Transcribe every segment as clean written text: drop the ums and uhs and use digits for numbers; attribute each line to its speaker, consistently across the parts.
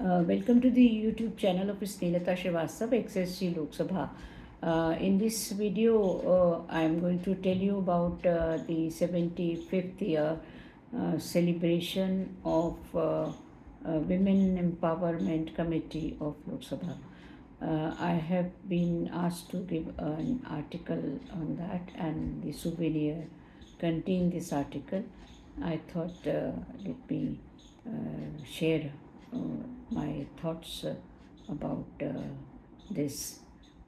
Speaker 1: Welcome to the YouTube channel of Snelata Srivastava, XSG Lok Sabha. In this video, I am going to tell you about the 75th year celebration of Women Empowerment Committee of Lok Sabha. I have been asked to give an article on that, and the souvenir contained this article. I thought let me share uh, my thoughts about this.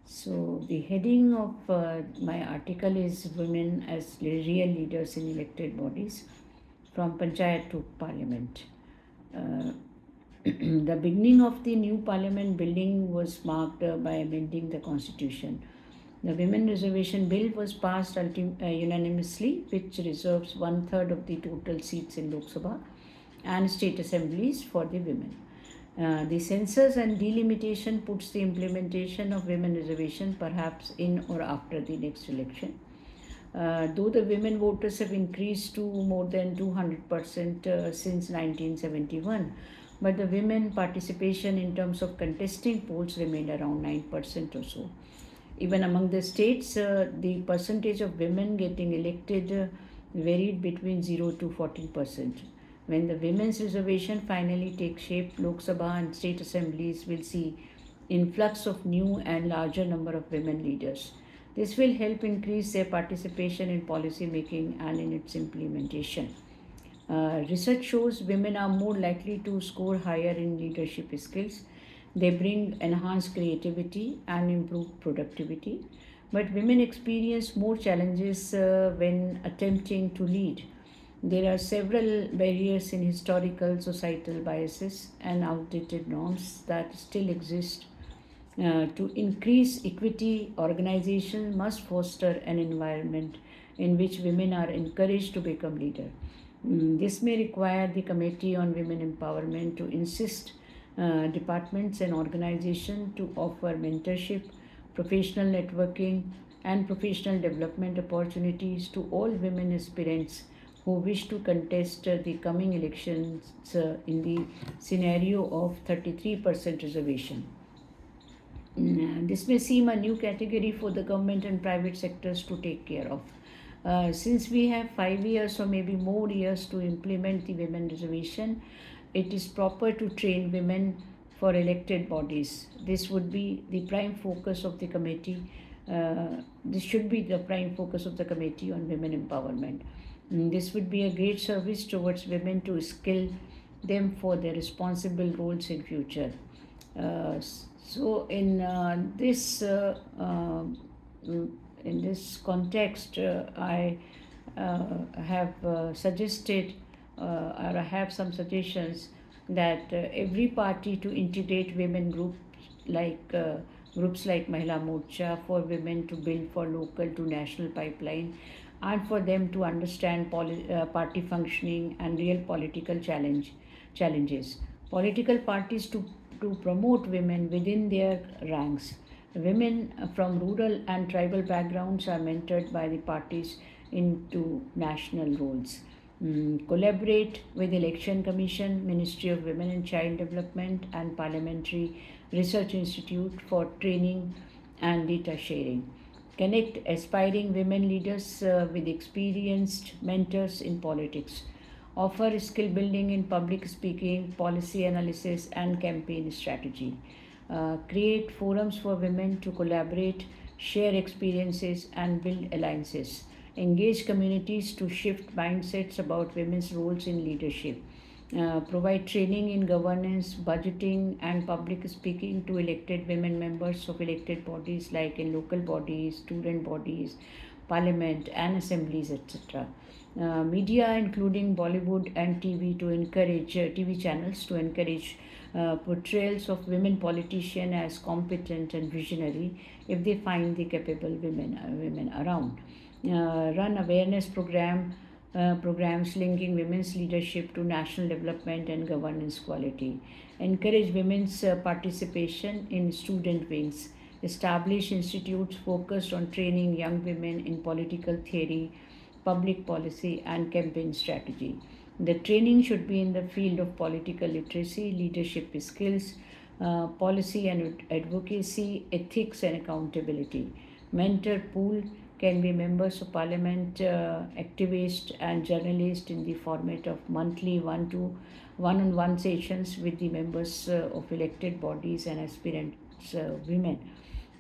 Speaker 1: So, the heading of my article is Women as Real Leaders in Elected Bodies from Panchayat to Parliament. The beginning of the new parliament building was marked by amending the constitution. The Women Reservation Bill was passed unanimously, which reserves one third of the total seats in Lok Sabha and state assemblies for the women. The census and delimitation puts the implementation of women reservation perhaps in or after the next election. Though the women voters have increased to more than 200% since 1971, but the women participation in terms of contesting polls remained around 9% or so. Even among the states, the percentage of women getting elected varied between 0 to 14%. When the women's reservation finally takes shape, Lok Sabha and state assemblies will see influx of new and larger number of women leaders. This will help increase their participation in policy making and in its implementation. Research shows women are more likely to score higher in leadership skills. They bring enhanced creativity and improved productivity. But women experience more challenges when attempting to lead. There are several barriers in historical societal biases and outdated norms that still exist. To increase equity, organizations must foster an environment in which women are encouraged to become leaders. This may require the Committee on Women Empowerment to insist departments and organizations to offer mentorship, professional networking, and professional development opportunities to all women aspirants who wish to contest the coming elections in the scenario of 33% reservation. This may seem a new category for the government and private sectors to take care of. Since we have 5 years or maybe more years to implement the women reservation, it is proper to train women for elected bodies. This would be the prime focus of the committee. This should be the prime focus of the Committee on Women Empowerment. This would be a great service towards women to skill them for their responsible roles in future. So in this context, I have suggested or I have some suggestions that every party to integrate women groups like Mahila Morcha for women to build for local to national pipeline and for them to understand party functioning and real political challenges. Political parties to promote women within their ranks. Women from rural and tribal backgrounds are mentored by the parties into national roles. Collaborate with Election Commission, Ministry of Women and Child Development, and Parliamentary Research Institute for training and data sharing. Connect aspiring women leaders with experienced mentors in politics. Offer skill building in public speaking, policy analysis, and campaign strategy. Create forums for women to collaborate, share experiences, and build alliances. Engage communities to shift mindsets about women's roles in leadership. Provide training in governance, budgeting, and public speaking to elected women members of elected bodies like in local bodies, student bodies, parliament, and assemblies, etc. Media, including Bollywood and TV channels, to encourage portrayals of women politicians as competent and visionary if they find the capable women around. Run awareness programs linking women's leadership to national development and governance quality. Encourage women's participation in student wings. Establish institutes focused on training young women in political theory, public policy, and campaign strategy. The training should be in the field of political literacy, leadership skills, policy and advocacy, ethics and accountability. Mentor pool can be members of parliament, activists and journalists in the format of monthly one-on-one sessions with the members of elected bodies and aspirants women.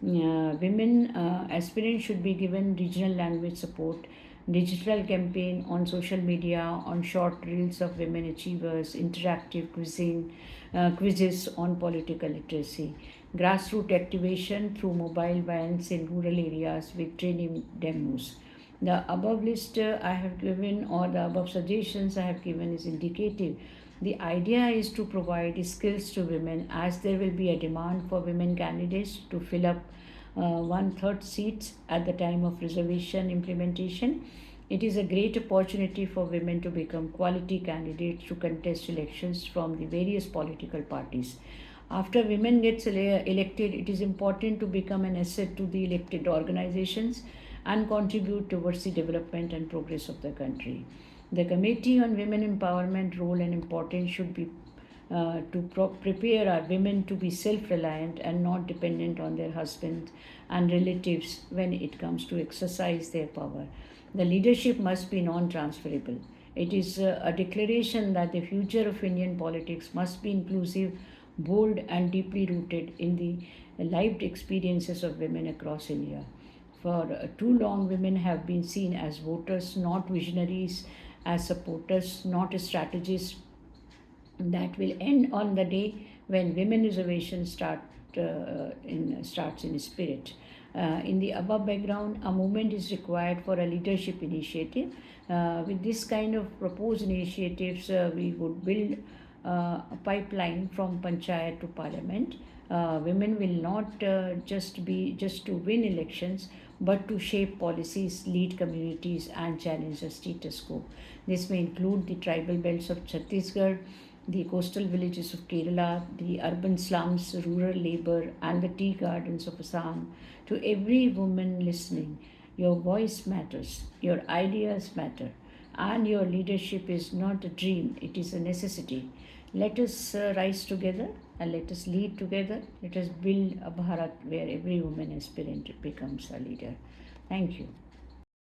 Speaker 1: Women aspirants should be given regional language support, digital campaign on social media, on short reels of women achievers, interactive quizzes on political literacy, grassroots activation through mobile vans in rural areas with training demos. The above list I have given, or the above suggestions I have given, is indicative. The idea is to provide skills to women, as there will be a demand for women candidates to fill up one-third seats at the time of reservation implementation. It is a great opportunity for women to become quality candidates to contest elections from the various political parties. After women gets elected, it is important to become an asset to the elected organizations and contribute towards the development and progress of the country. The Committee on Women Empowerment role and importance should be prepare our women to be self-reliant and not dependent on their husbands and relatives when it comes to exercise their power. The leadership must be non-transferable. It is a declaration that the future of Indian politics must be inclusive, bold, and deeply rooted in the lived experiences of women across India. For too long, women have been seen as voters, not visionaries, as supporters, not strategists. That will end on the day when women reservation starts in spirit. In the above background, a movement is required for a leadership initiative. With this kind of proposed initiatives, we would build a pipeline from panchayat to parliament. Women will not just to win elections, but to shape policies, lead communities, and challenge the status quo. This may include the tribal belts of Chhattisgarh, the coastal villages of Kerala, the urban slums, rural labor, and the tea gardens of Assam. To every woman listening, your voice matters, your ideas matter, and your leadership is not a dream, it is a necessity. Let us rise together and let us lead together. Let us build a Bharat where every woman aspirant becomes a leader. Thank you.